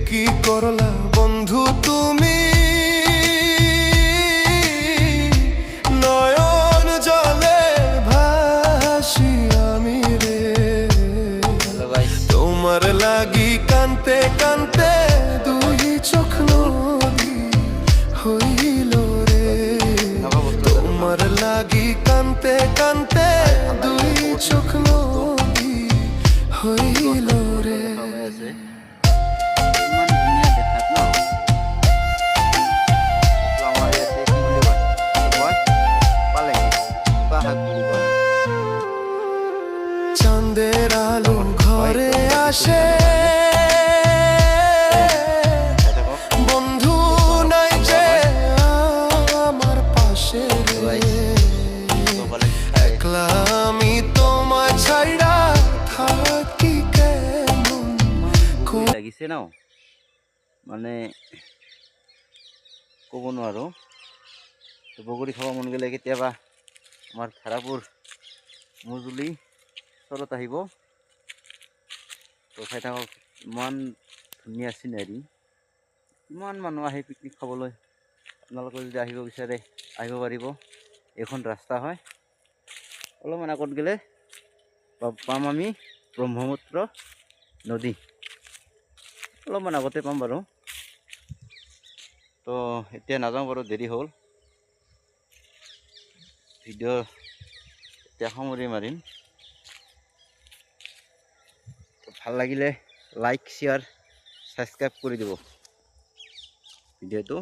কি করলা বন্ধু তুমি, নয়ন জলে ভাসি আমি রে। তোমার লাগি কানতে কানতে দুই চোখ নদী হইল রে। তোমার লাগি কানতে কানতে দুই চোখ নদী হইল রে। চাঁদের আলো ঘরে আসে, বন্ধু নাই যে আমার পাশে রে। একলা আমি তোমায় ছাইড়া থাকি কেমন লাগিছে ন, মানে ক'ব নোৱাৰো। তো বগৰী খাব মন গ'লে কেতিয়াবা আমাৰ ধাৰাপুৰ মজুলি চৰত আহিব। তো চাই থাকক, ইমান ধুনীয়া চিনাৰী, ইমান মানুহ আহে পিকনিক খাবলৈ। আপোনালোকে যদি আহিব বিচাৰে আহিব পাৰিব। এইখন ৰাস্তা হয়, অলপমান আগত গ'লে পাম আমি ব্ৰহ্মপুত্ৰ নদী, অলপমান আগতে পাম বাৰু। তো এতিয়া নাযাওঁ বাৰু, দেৰি হ'ল। ভিডিঅ' এতিয়া সামৰি মাৰিম। ভাল লাগিলে লাইক শ্বেয়াৰ ছাবস্ক্ৰাইব কৰি দিব ভিডিঅ'টো।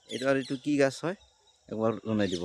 এইটো আৰু এইটো কি গাছ হয় একবাৰ জনাই দিব।